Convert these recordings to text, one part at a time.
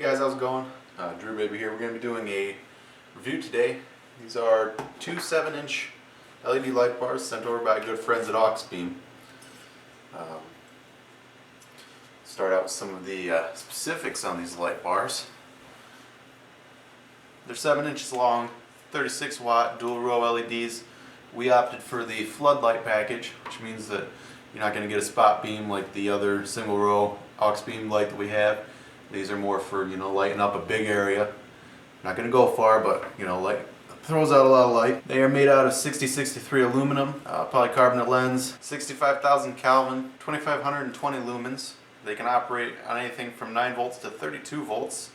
guys, how's it going? Drew Baby here. We're going to be doing a review today. These are two 7-inch LED light bars sent over by good friends at Auxbeam. Start out with some of the specifics on these light bars. They're 7 inches long, 36 watt dual row LEDs. We opted for the floodlight package, which means that you're not going to get a spot beam like the other single row Auxbeam light that we have. These are more for, lighting up a big area. Not going to go far, but, light throws out a lot of light. They are made out of 6063 aluminum, polycarbonate lens, 65,000 Kelvin, 2520 lumens. They can operate on anything from 9 volts to 32 volts.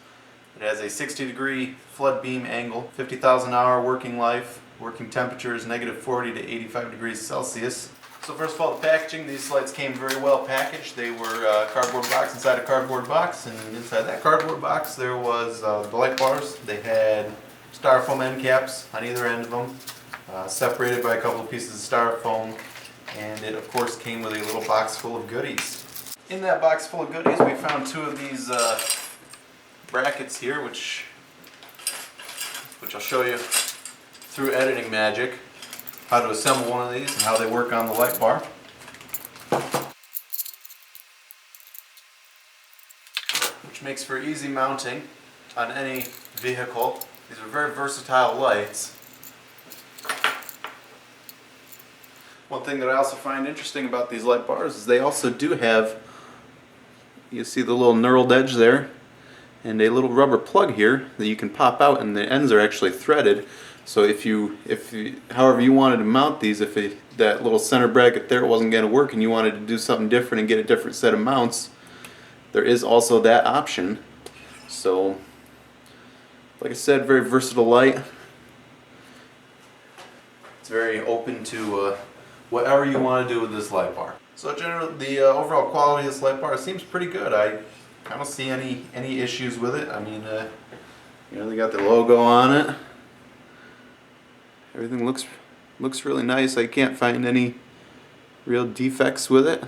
It has a 60-degree flood beam angle, 50,000 hour working life. Working temperature is -40 to 85 degrees Celsius. So first of all, the packaging. These lights came very well packaged. They were a cardboard box inside a cardboard box, and inside that cardboard box there was the light bars. They had styrofoam end caps on either end of them, separated by a couple of pieces of styrofoam, and it of course came with a little box full of goodies. In that box full of goodies we found two of these brackets here, which I'll show you through editing magic how to assemble one of these and how they work on the light bar. Which makes for easy mounting on any vehicle. These are very versatile lights. One thing that I also find interesting about these light bars is they also do have, you see the little knurled edge there, and a little rubber plug here that you can pop out, and the ends are actually threaded. So however you wanted to mount these, that little center bracket there wasn't going to work and you wanted to do something different and get a different set of mounts, there is also that option. So, like I said, very versatile light. It's very open to whatever you want to do with this light bar. So generally, the overall quality of this light bar seems pretty good. I don't see any issues with it. I mean, they got the logo on it. Everything looks really nice. I can't find any real defects with it.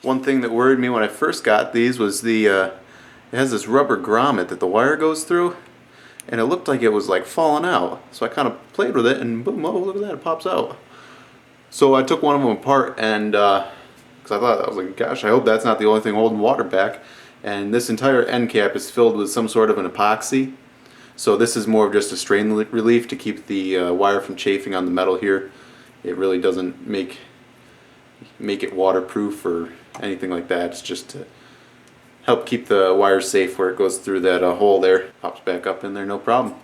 One thing that worried me when I first got these was it has this rubber grommet that the wire goes through, and it looked like it was like falling out. So I kind of played with it, and boom, oh look at that, it pops out. So I took one of them apart, and because I was like, gosh, I hope that's not the only thing holding water back. And this entire end cap is filled with some sort of an epoxy. So this is more of just a strain relief to keep the wire from chafing on the metal here. It really doesn't make it waterproof or anything like that. It's just to help keep the wire safe where it goes through that hole there. Pops back up in there, no problem.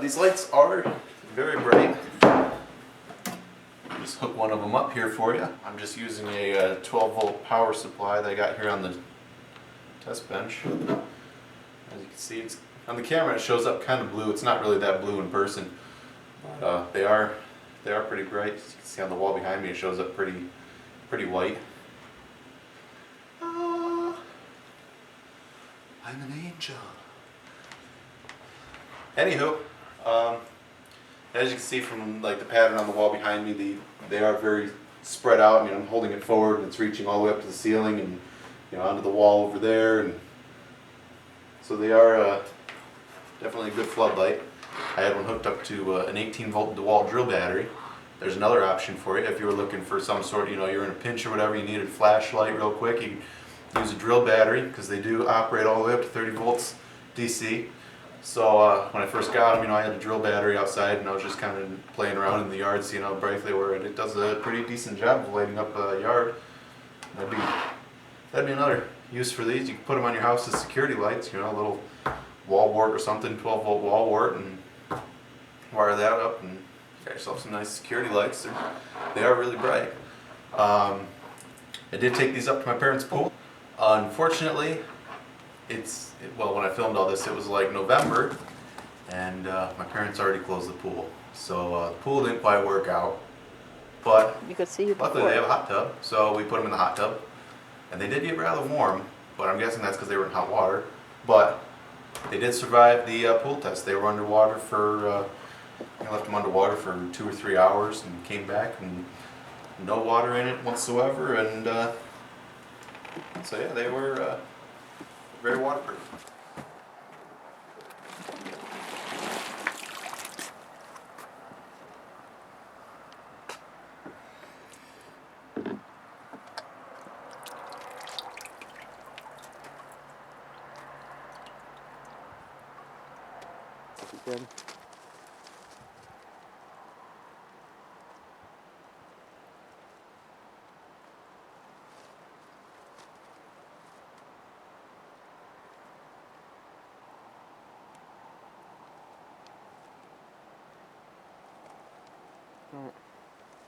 These lights are very bright. I'll just hook one of them up here for you. I'm just using a 12-volt power supply that I got here on the test bench. As you can see, on the camera it shows up kind of blue. It's not really that blue in person, but they are pretty bright. As you can see on the wall behind me, it shows up pretty white. I'm an angel. Anywho, as you can see from the pattern on the wall behind me, they are very spread out. I mean, I'm holding it forward and it's reaching all the way up to the ceiling and onto the wall over there, and so they are definitely a good floodlight. I had one hooked up to an 18-volt DeWalt drill battery. There's another option for you if you were looking for some sort, you're in a pinch or whatever, you needed a flashlight real quick, you can use a drill battery because they do operate all the way up to 30 volts DC. So when I first got them, I had a drill battery outside and I was just kind of playing around in the yard, seeing how bright they were, and it does a pretty decent job of lighting up a yard. That'd be another use for these. You can put them on your house's security lights, a little wall wart or something, 12-volt wall wart, and wire that up and get yourself some nice security lights. They are really bright. I did take these up to my parents' pool. Unfortunately, when I filmed all this, it was like November, and my parents already closed the pool. So the pool didn't quite work out, but you could see luckily they have a hot tub, so we put them in the hot tub. And they did get rather warm, but I'm guessing that's because they were in hot water. But they did survive the pool test. They were underwater for, I left them underwater for 2 or 3 hours and came back and no water in it whatsoever. And so yeah, they were very waterproof. Again. Alright,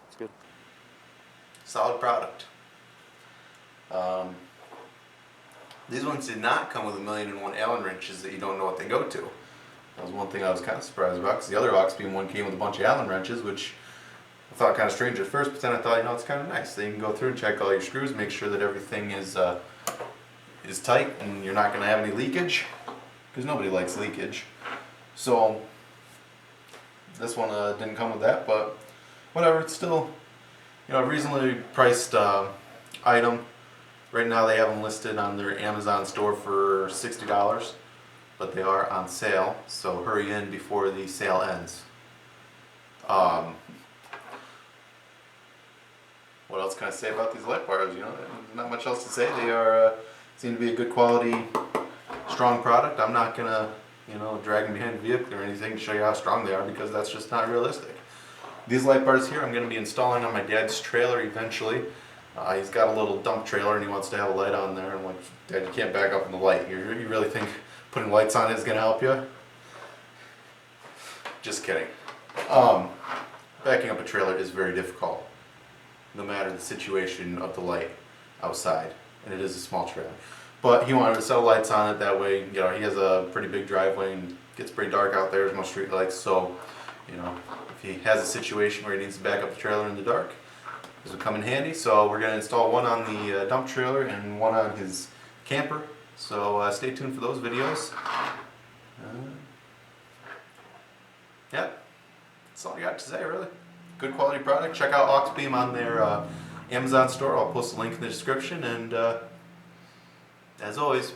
that's good. Solid product. These ones did not come with 1,000,001 Allen wrenches that you don't know what they go to. That was one thing I was kind of surprised about, because the other Auxbeam one came with a bunch of Allen wrenches, which I thought kind of strange at first, but then I thought, you know, it's kind of nice. Then you can go through and check all your screws, make sure that everything is tight and you're not going to have any leakage, because nobody likes leakage. So this one didn't come with that, but whatever, it's still, you know, a reasonably priced item. Right now they have them listed on their Amazon store for $60, but they are on sale, so hurry in before the sale ends. What else can I say about these light bars? You know, not much else to say. They are seem to be a good quality, strong product. I'm not gonna, you know, drag them behind the vehicle or anything to show you how strong they are, because that's just not realistic. These light bars here I'm going to be installing on my dad's trailer eventually. He's got a little dump trailer and he wants to have a light on there. I'm like, Dad, you can't back up from the light. You really think putting lights on is going to help you? Just kidding. Backing up a trailer is very difficult, no matter the situation of the light outside, and it is a small trailer. But he wanted to set lights on it, that way, you know, he has a pretty big driveway and it gets pretty dark out there, there's no street lights, so, you know, if he has a situation where he needs to back up the trailer in the dark, this will come in handy. So we're going to install one on the dump trailer and one on his camper, so stay tuned for those videos. Yep, that's all I got to say, really. Good quality product. Check out Auxbeam on their Amazon store. I'll post a link in the description, and as always,